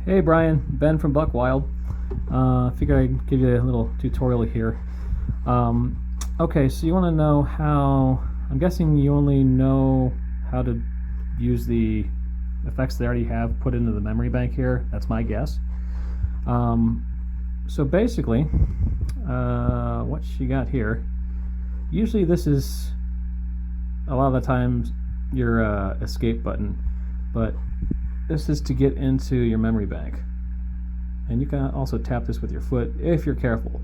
Hey Brian, Ben from Buckwild. Figured I'd give you a little tutorial here. Okay, so you want to know how, I'm guessing you only know how to use the effects they already have put into the memory bank here. That's my guess. So basically, what you got here, usually this is a lot of the times your escape button, but this is to get into your memory bank. And you can also tap this with your foot if you're careful.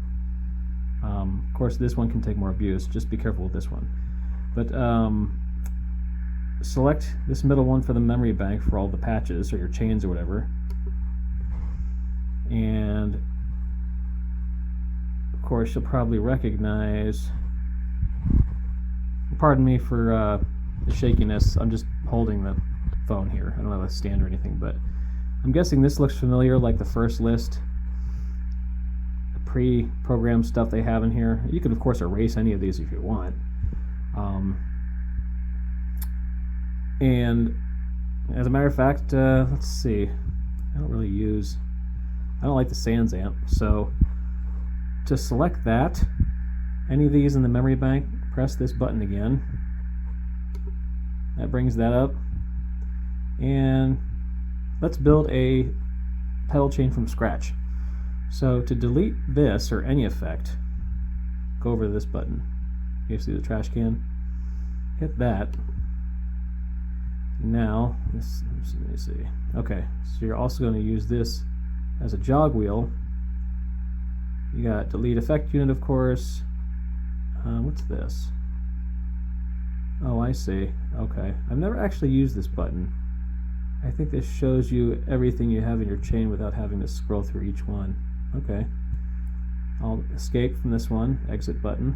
Of course, this one can take more abuse. Just be careful with this one. But select this middle one for the memory bank for all the patches or your chains or whatever. And of course, you'll probably recognize, pardon me for the shakiness, I'm just holding the phone here. I don't have a stand or anything, but I'm guessing this looks familiar, like the first list, the pre-programmed stuff they have in here. You can of course erase any of these if you want. And as a matter of fact, let's see, I don't like the Sans amp, so to select that, any of these in the memory bank, press this button again. That brings that up. And let's build a pedal chain from scratch. So to delete this or any effect, go over to this button. You see the trash can? Hit that. Now, let me see. Okay, so you're also going to use this as a jog wheel. You got delete effect unit, of course. What's this? Oh, I see. Okay, I've never actually used this button. I think this shows you everything you have in your chain without having to scroll through each one. Okay. I'll escape from this one. Exit button.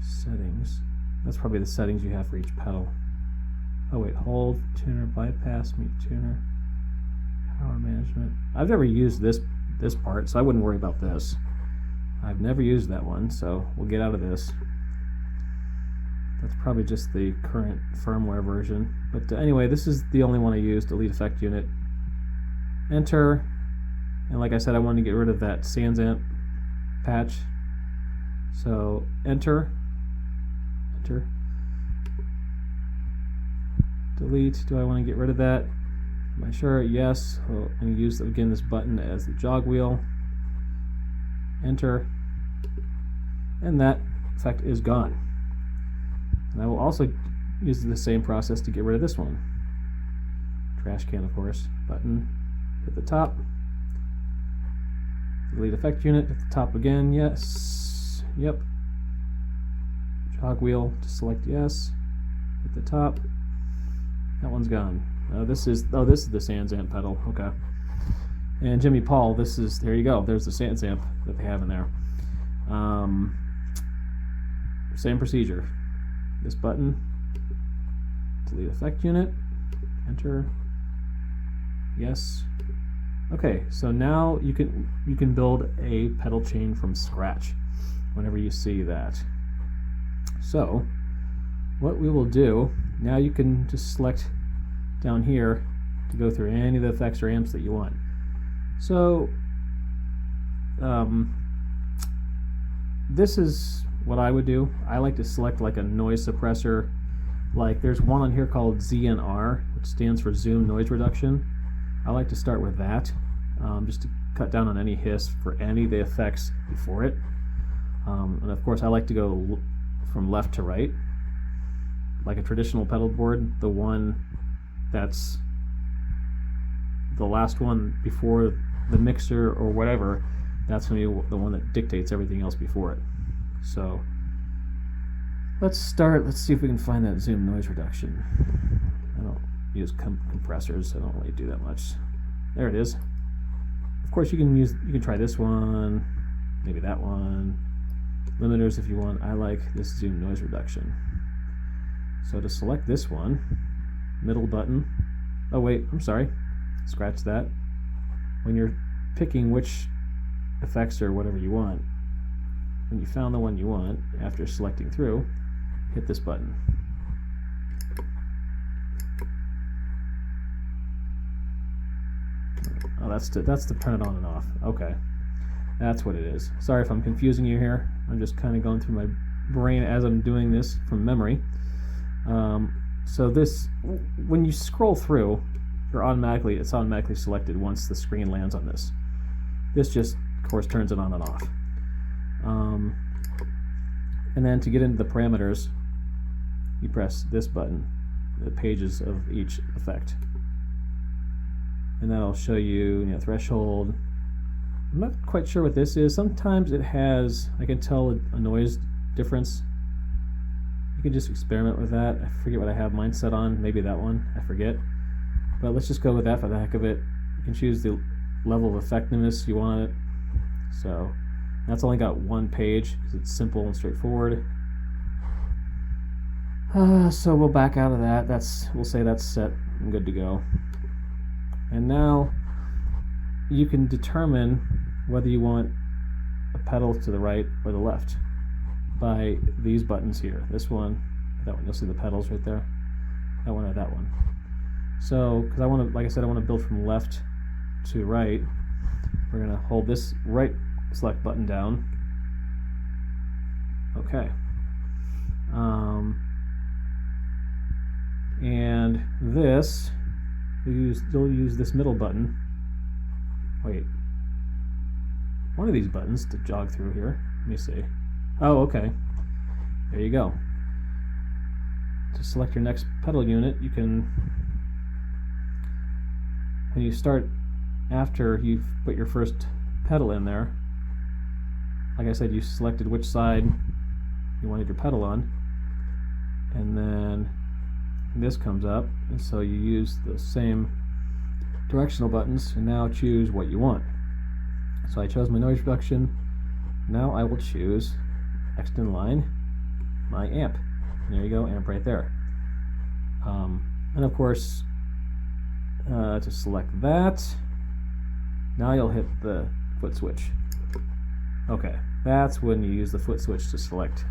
Settings. That's probably the settings you have for each pedal. Oh wait, hold, tuner, bypass, mute tuner, power management. I've never used this part, so I wouldn't worry about this. I've never used that one, so we'll get out of this. That's probably just the current firmware version. But anyway, this is the only one I use, delete effect unit. Enter. And like I said, I wanted to get rid of that Sans amp patch. So enter. Enter. Delete. Do I want to get rid of that? Am I sure? Yes. So I'm going to use, again, this button as the jog wheel. Enter. And that effect is gone. And I will also use the same process to get rid of this one. Trash can, of course. Button, hit the top. Delete effect unit, at the top again, yes. Yep. Jog wheel to select yes. Hit the top. That one's gone. This is the Sans amp pedal, okay. And Jimmy Paul, there you go, there's the Sans amp that they have in there. Same procedure. This button, delete effect unit, enter, yes. Okay, so now you can build a pedal chain from scratch whenever you see that. So what we will do, now you can just select down here to go through any of the effects or amps that you want. So this is what I would do. I like to select like a noise suppressor. Like there's one on here called ZNR, which stands for Zoom Noise Reduction. I like to start with that, just to cut down on any hiss for any of the effects before it. And of course I like to go from left to right. Like a traditional pedal board, the one that's the last one before the mixer or whatever, that's going to be the one that dictates everything else before it. So let's see if we can find that Zoom noise reduction. I don't use compressors, I don't really do that much. There it is. Of course you can try this one, maybe that one. Limiters if you want. I like this Zoom noise reduction. So to select this one, middle button. Oh wait, I'm sorry. Scratch that. When you're picking which effects or whatever you want, when you found the one you want, after selecting through, hit this button. Oh, that's to turn it on and off. Okay, that's what it is. Sorry if I'm confusing you here. I'm just kind of going through my brain as I'm doing this from memory. So this, when you scroll through, it's automatically selected once the screen lands on this. This just, of course, turns it on and off. And then to get into the parameters, you press this button, the pages of each effect. And that'll show you, threshold. I'm not quite sure what this is. Sometimes it has, I can tell a noise difference. You can just experiment with that. I forget what I have mine set on. Maybe that one. I forget. But let's just go with that for the heck of it. You can choose the level of effectiveness you want it. So that's only got one page because it's simple and straightforward. So we'll back out of that. We'll say that's set and good to go. And now you can determine whether you want a pedal to the right or the left by these buttons here. This one, that one. You'll see the pedals right there. That one or that one. So, because I want to, like I said, I want to build from left to right. We're going to hold this right select button down. Okay. And this, you'll use this middle button. Wait. One of these buttons to jog through here. Let me see. Oh, okay. There you go. To select your next pedal unit, you can, when you start after you've put your first pedal in there, like I said, you selected which side you wanted your pedal on, and then this comes up, and so you use the same directional buttons and now choose what you want. So I chose my noise reduction. Now I will choose next in line my amp. And there you go, amp right there. And of course, to select that, now you'll hit the foot switch. Okay, that's when you use the foot switch to select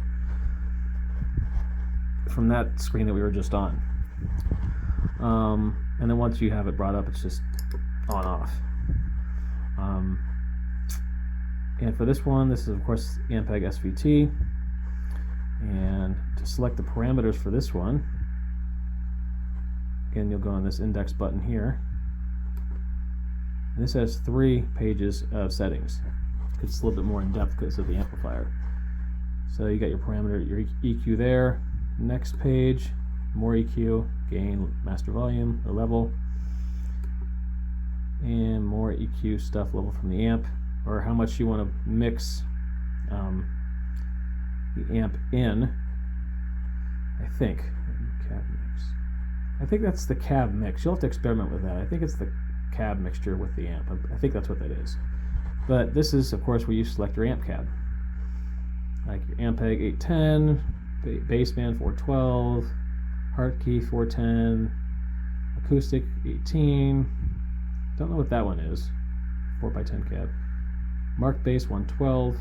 from that screen that we were just on. And then once you have it brought up, it's just on off. And for this one, this is of course Ampeg SVT. And to select the parameters for this one, again, you'll go on this index button here. And this has 3 pages of settings. It's a little bit more in depth because of the amplifier. So you got your parameter, your EQ there. Next page, more EQ, gain, master volume, or level. And more EQ stuff, level from the amp, or how much you want to mix the amp in. I think cab mix. I think that's the cab mix. You'll have to experiment with that. I think it's the cab mixture with the amp. I think that's what that is. But this is, of course, where you select your amp cab, like your Ampeg 810, baseband 412, Hartke 410, acoustic 18. Don't know what that one is. 4x10 cab. Mark bass 112,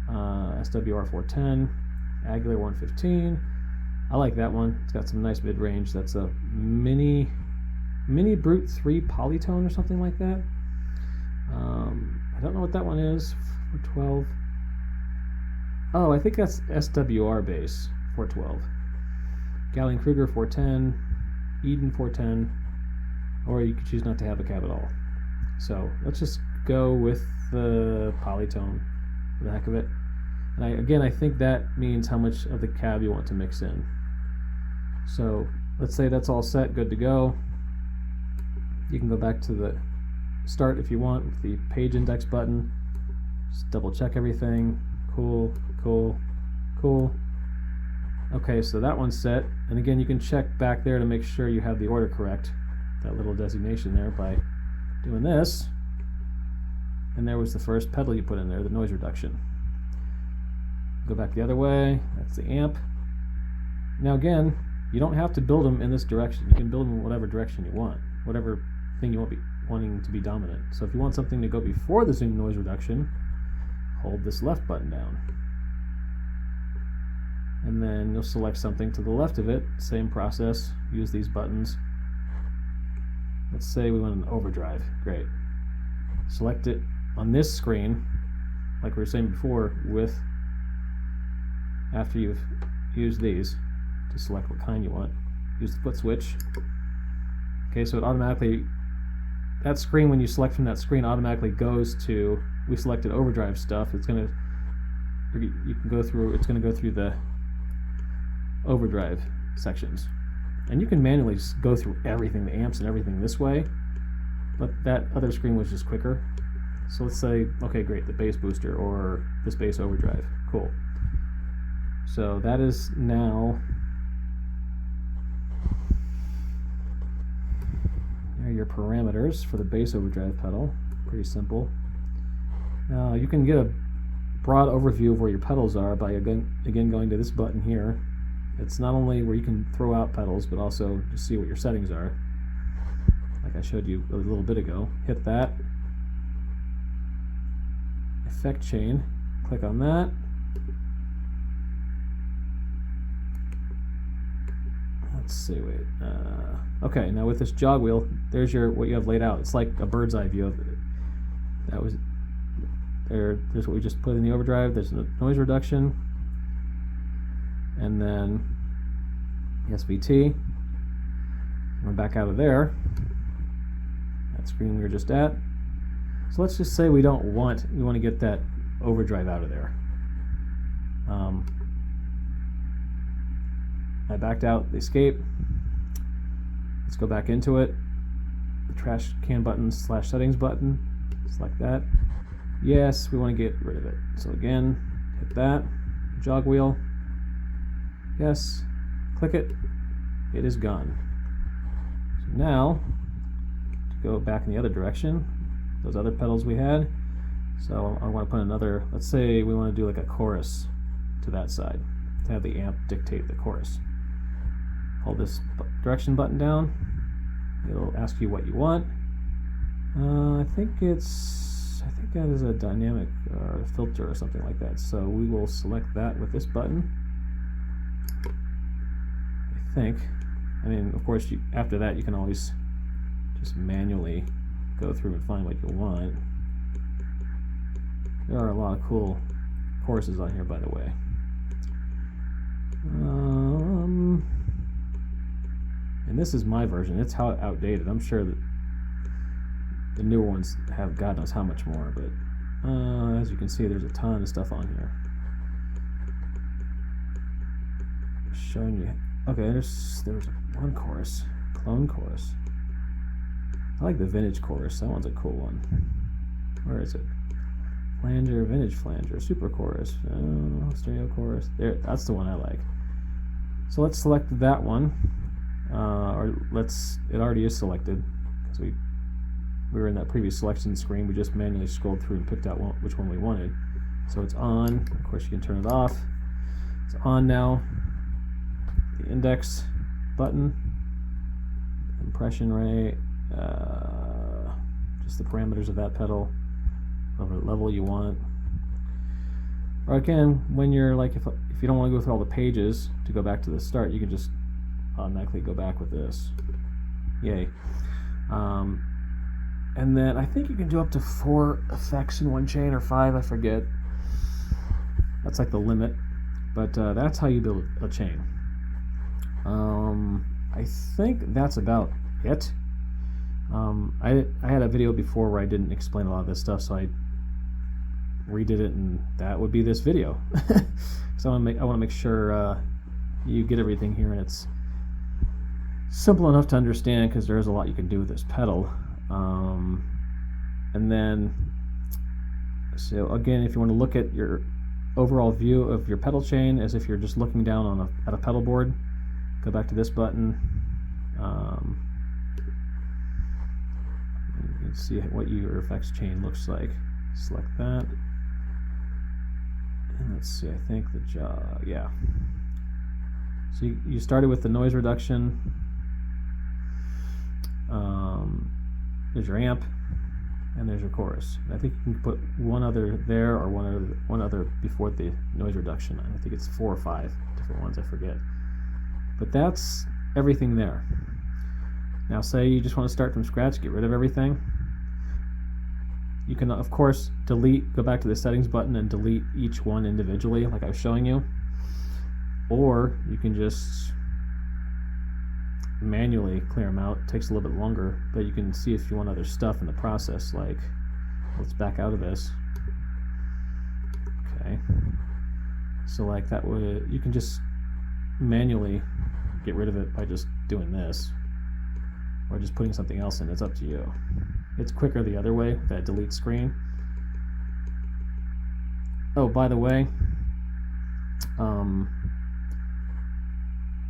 SWR 410, Aguilar 115. I like that one. It's got some nice mid-range. That's a mini Brute 3 polytone or something like that. I don't know what that one is. 412. Oh, I think that's SWR bass 412. Gallien-Kruger 410, Eden 410, or you could choose not to have a cab at all. So let's just go with the polytone for the heck of it. And I think that means how much of the cab you want to mix in. So let's say that's all set, good to go. You can go back to the start if you want with the page index button. Just double check everything. Cool, cool, cool. Okay, so that one's set. And again, you can check back there to make sure you have the order correct. That little designation there by doing this. And there was the first pedal you put in there, the noise reduction. Go back the other way. That's the amp. Now again, you don't have to build them in this direction. You can build them in whatever direction you want, whatever thing you want wanting to be dominant. So if you want something to go before the zoom noise reduction, hold this left button down. And then you'll select something to the left of it. Same process. Use these buttons. let's say we want an overdrive. Great. Select it on this screen, like we were saying before, after you've used these, to select what kind you want. Use the foot switch. Okay, so it automatically, that screen, when you select from that screen, automatically goes to, we selected overdrive stuff. It's gonna, you can go through, it's gonna go through the overdrive sections. And you can manually go through everything, the amps and everything this way, but that other screen was just quicker. So let's say, okay, great, the bass booster or this bass overdrive. Cool. So that is now, there are your parameters for the bass overdrive pedal. Pretty simple. Now you can get a broad overview of where your pedals are by again going to this button here. It's not only where you can throw out pedals, but also to see what your settings are. Like I showed you a little bit ago. Hit that. Effect chain. Click on that. Let's see, wait. Okay, now with this jog wheel, there's what you have laid out. It's like a bird's eye view of it. That was there. There's what we just put in the overdrive. There's the noise reduction. And then the SVT. We're back out of there. That screen we were just at. So let's just say we want to get that overdrive out of there. I backed out the escape. Let's go back into it. The trash can button / settings button. Select that. Yes, we want to get rid of it. So again, hit that. Jog wheel. Yes, click it, it is gone. So now, to go back in the other direction, those other pedals we had, so I want to put another, let's say we want to do like a chorus to that side, to have the amp dictate the chorus. Hold this direction button down, it'll ask you what you want. I think that is a dynamic filter or something like that, so we will select that with this button. I mean, of course, after that you can always just manually go through and find what you want. There are a lot of cool courses on here, by the way. And this is my version. It's how outdated. I'm sure that the newer ones have God knows how much more, but as you can see, there's a ton of stuff on here. Showing you. Okay, there's one chorus, clone chorus. I like the vintage chorus. That one's a cool one. Where is it? Flanger, vintage flanger, super chorus, stereo chorus. There, that's the one I like. So let's select that one, it already is selected because we were in that previous selection screen. We just manually scrolled through and picked out which one we wanted. So it's on. Of course, you can turn it off. It's on now. The index button, compression rate, just the parameters of that pedal, whatever level you want. Or again, when you're like, if you don't want to go through all the pages to go back to the start, you can just automatically go back with this. Yay. And then I think you can do up to 4 effects in one chain, or 5, I forget. That's like the limit, but that's how you build a chain. I think that's about it. I had a video before where I didn't explain a lot of this stuff, so I redid it, and that would be this video. So I want to make sure you get everything here, and it's simple enough to understand because there is a lot you can do with this pedal. And then, so again, if you want to look at your overall view of your pedal chain as if you're just looking down on at a pedal board, go back to this button. You can see what your effects chain looks like. Select that. And let's see, I think yeah. So you started with the noise reduction. There's your amp, and there's your chorus. I think you can put one other there, or one other before the noise reduction. I think it's 4 or 5 different ones, I forget. But that's everything there. Now say you just want to start from scratch, get rid of everything. You can of course delete, go back to the settings button and delete each one individually like I was showing you. Or you can just manually clear them out. It takes a little bit longer, but you can see if you want other stuff in the process. Like, let's back out of this. Okay. So like that would, you can just manually get rid of it by just doing this, or just putting something else in. It's up to you. It's quicker the other way, that delete screen. Oh, by the way,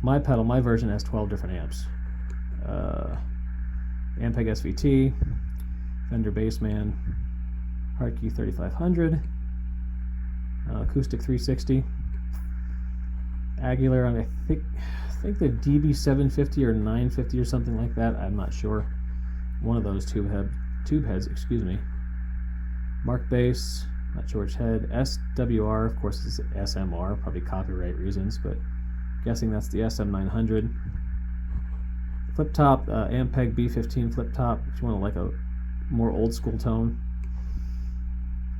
my pedal, my version has 12 different amps. Ampeg SVT, Fender Bassman, Hartke 3500, Acoustic 360, Aguilar, I think the DB750 or 950 or something like that. I'm not sure. One of those tube heads, excuse me. Mark bass, not sure which head. SWR, of course, is SMR, probably copyright reasons, but guessing that's the SM900. Flip top, Ampeg B15 flip top, if you want like a more old school tone.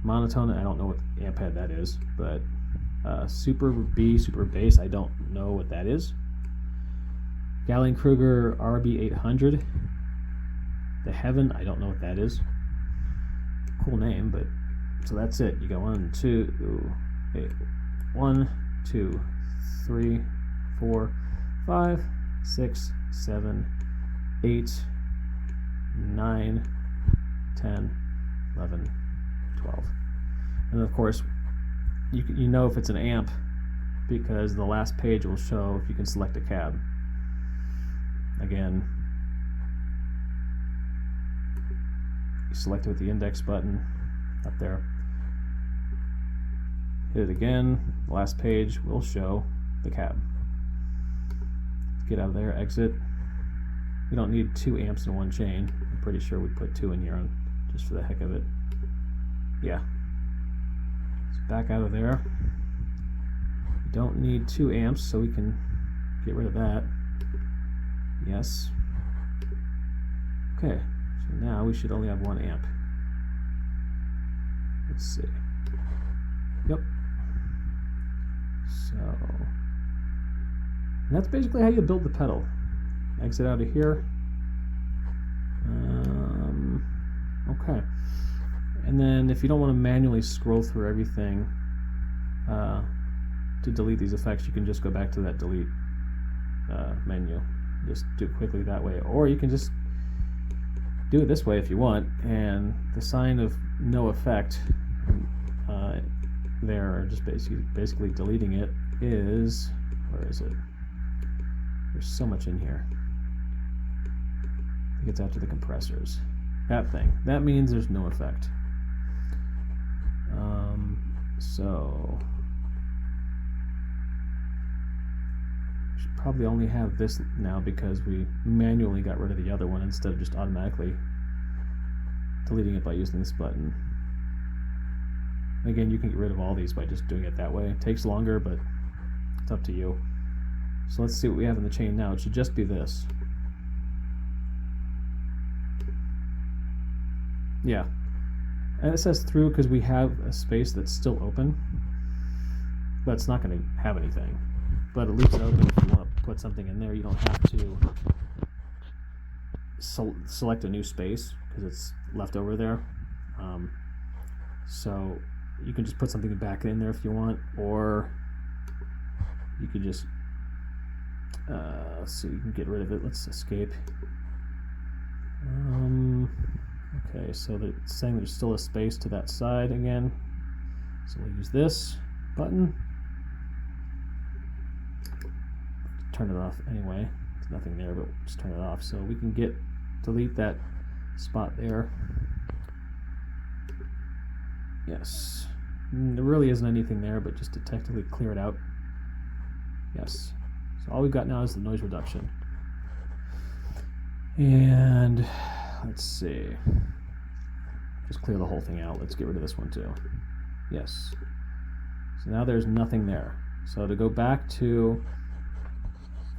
Monotone, I don't know what amp head that is, but Super B, Super Bass, I don't know what that is. Gallien-Kruger RB800. The Heaven, I don't know what that is. Cool name, but so that's it. You got 1, 2, 3, 4, 5, 6, 7, 8, 9, 10, 11, 12. And of course, you know if it's an amp because the last page will show if you can select a cab. Again, you select it with the index button up there. Hit it again, the last page will show the cab. Get out of there, exit. We don't need 2 amps in one chain. I'm pretty sure we put 2 in here on, just for the heck of it. Yeah. So back out of there. We don't need 2 amps, so we can get rid of that. Yes. Okay, so now we should only have 1 amp. Let's see. Yep. So, and that's basically how you build the pedal. Exit out of here. Okay. And then if you don't want to manually scroll through everything to delete these effects, you can just go back to that delete menu. Just do it quickly that way. Or you can just do it this way if you want, and the sign of no effect there, or just basically deleting it, is, where is it? There's so much in here. I think it's after the compressors. That thing. That means there's no effect. So we should probably only have this now because we manually got rid of the other one instead of just automatically deleting it by using this button. Again, you can get rid of all these by just doing it that way. It takes longer, but it's up to you. So let's see what we have in the chain now. It should just be this. Yeah. And it says through because we have a space that's still open, but it's not going to have anything. But it leaves it open if you want to put something in there. You don't have to select a new space because it's left over there. So you can just put something back in there if you want, or you could just so you can get rid of it. Let's escape. Okay, so it's saying there's still a space to that side again. So we'll use this button. Turn it off anyway. There's nothing there, but just turn it off. So we can delete that spot there. Yes. There really isn't anything there, but just to technically clear it out. Yes. So all we've got now is the noise reduction. And let's see. Just clear the whole thing out. Let's get rid of this one too. Yes. So now there's nothing there. So to go back to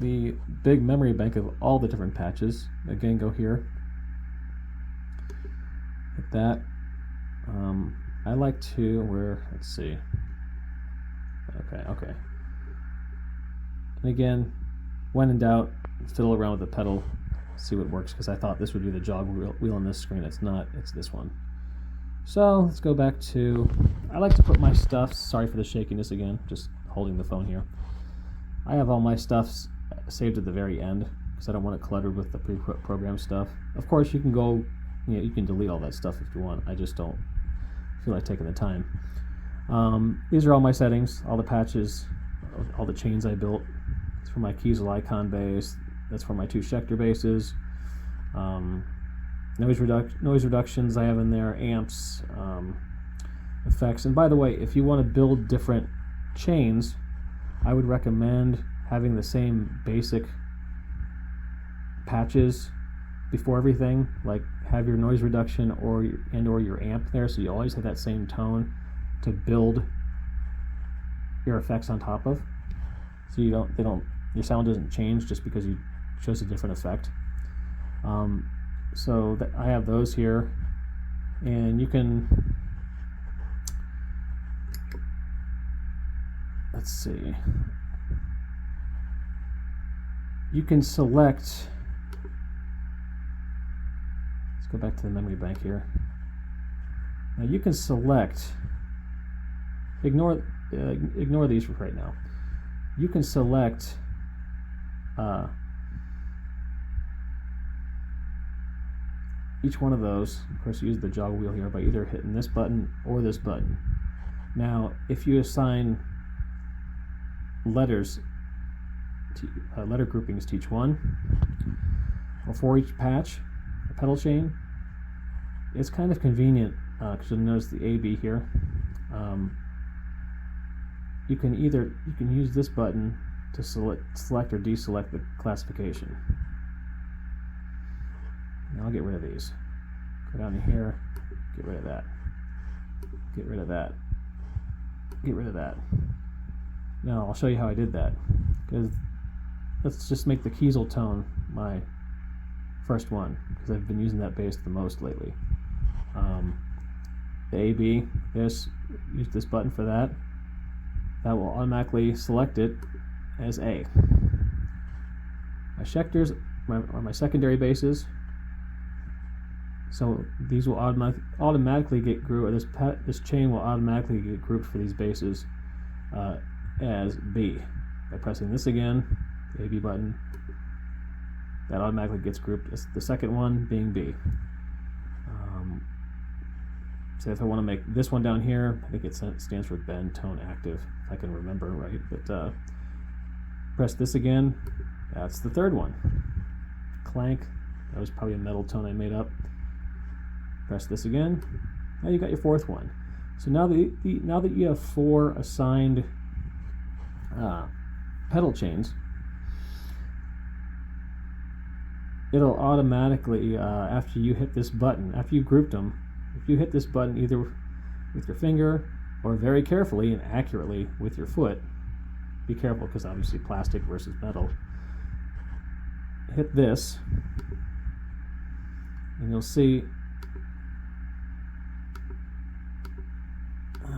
the big memory bank of all the different patches. Again, go here, hit that. I like to, let's see. Okay. And again, when in doubt, fiddle around with the pedal, see what works, because I thought this would be the jog wheel on this screen. It's not, it's this one. So let's go back to, I like to put my stuff, sorry for the shakiness again, just holding the phone here. I have all my stuff saved at the very end because I don't want it cluttered with the pre-programmed stuff. Of course, you can go, you can delete all that stuff if you want. I just don't feel like taking the time. These are all my settings, all the patches, all the chains I built. It's for my Kiesel icon base. That's for my 2 Schecter bases. Noise reductions I have in there, amps, effects. And by the way, if you want to build different chains, I would recommend having the same basic patches before everything, like have your noise reduction or your amp there, so you always have that same tone to build your effects on top of, so your sound doesn't change just because you chose a different effect. So I have those here, and you can, let's see, you can select, let's go back to the memory bank here. Now you can select, ignore these for right now. You can select each one of those. Of course, use the jog wheel here by either hitting this button or this button. Now, if you assign letters, letter groupings to each one, or for each patch, or pedal chain, it's kind of convenient because you'll notice the AB here. You can use this button to select or deselect the classification. Now I'll get rid of these. Go down to here, get rid of that. Get rid of that. Get rid of that. Now I'll show you how I did that. Because let's just make the Kiesel tone my first one, because I've been using that bass the most lately. The AB, use this button for that. That will automatically select it as A. My Schecters are my secondary basses, so these will automatically get grouped, or this chain will automatically get grouped for these basses as B. By pressing this again, the AB button, that automatically gets grouped as the second one being B. So if I want to make this one down here, I think it stands for bend tone active, if I can remember right. But press this again, that's the third one. Clank, that was probably a metal tone I made up. Press this again, now you got your fourth one. So now that you have 4 assigned pedal chains, it'll automatically, after you hit this button, after you've grouped them, if you hit this button either with your finger or very carefully and accurately with your foot, be careful because obviously plastic versus metal, hit this and you'll see,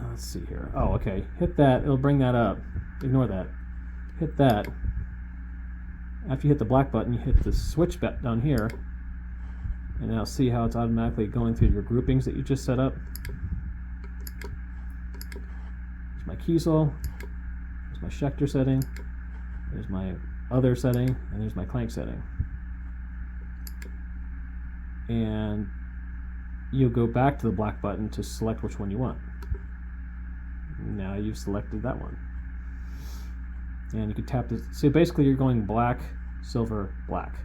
let's see here, oh okay, hit that, it'll bring that up, ignore that, hit that. After you hit the black button, you hit the switch button down here, and now see how it's automatically going through your groupings that you just set up. There's my Kiesel, there's my Schecter setting, there's my other setting, and there's my clank setting. And you'll go back to the black button to select which one you want. Now you've selected that one. And you can tap this. So basically you're going black, silver, black.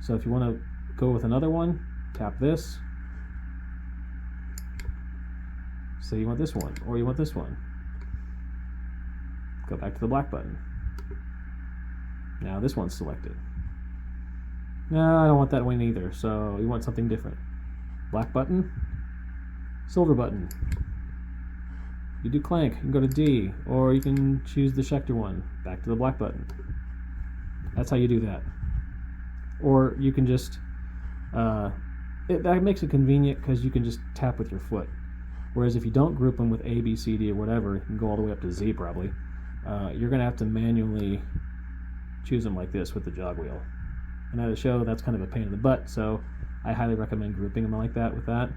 So if you want to go with another one, tap this. Say you want this one, or you want this one. Go back to the black button. Now this one's selected. No, I don't want that one either, so you want something different. Black button, silver button. You do clank, you can go to D, or you can choose the Schecter one. Back to the black button. That's how you do that. Or you can just that makes it convenient because you can just tap with your foot. Whereas if you don't group them with A, B, C, D, or whatever, you can go all the way up to Z probably. You're going to have to manually choose them like this with the jog wheel. And at a show, that's kind of a pain in the butt, so I highly recommend grouping them like that with that.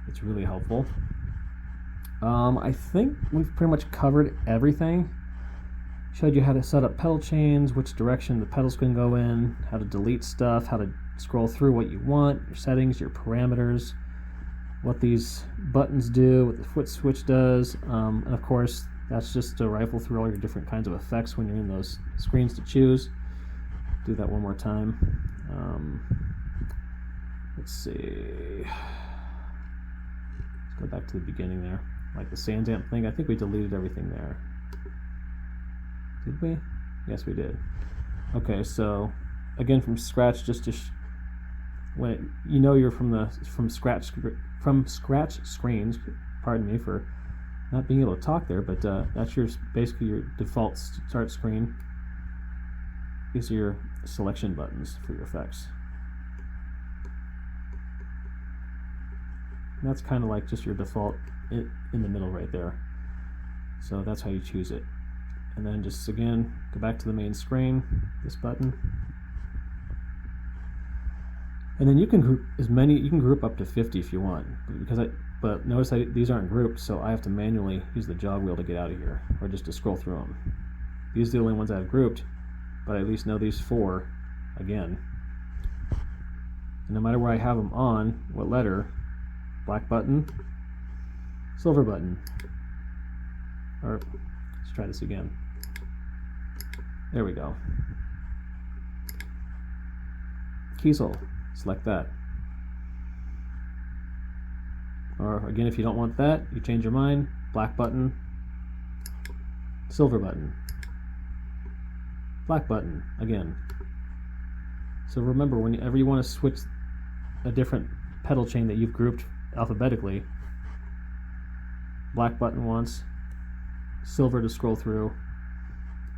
It's really helpful. I think we've pretty much covered everything. Showed you how to set up pedal chains, which direction the pedals can go in, how to delete stuff, how to scroll through what you want, your settings, your parameters, what these buttons do, what the foot switch does, and of course that's just to rifle through all your different kinds of effects when you're in those screens to choose. Do that one more time. Let's see. Let's go back to the beginning there. Like the Sans Amp thing, I think we deleted everything there. Did we? Yes, we did. Okay, so again from scratch, just to when you know you're from scratch screens. Pardon me for not being able to talk there, but that's basically your default start screen. These are your selection buttons for your effects. And that's kind of like just your default in the middle right there. So that's how you choose it. And then just again go back to the main screen, this button, and then you can group you can group up to 50 if you want, but notice these aren't grouped, so I have to manually use the jog wheel to get out of here, or just to scroll through them. These are the only ones I've grouped, but I at least know these 4 again. And no matter where I have them on, what letter, black button, silver button, or let's try this again. There we go. Kiesel, select that. Or again, if you don't want that, you change your mind, black button, silver button, black button again. So remember, whenever you want to switch a different pedal chain that you've grouped alphabetically, black button once, silver to scroll through,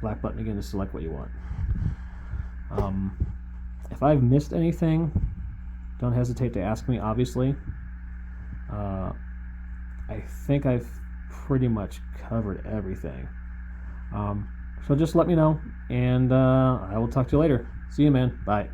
black button again to select what you want. If I've missed anything, don't hesitate to ask me, obviously. I think I've pretty much covered everything. So just let me know, and I will talk to you later. See you, man. Bye.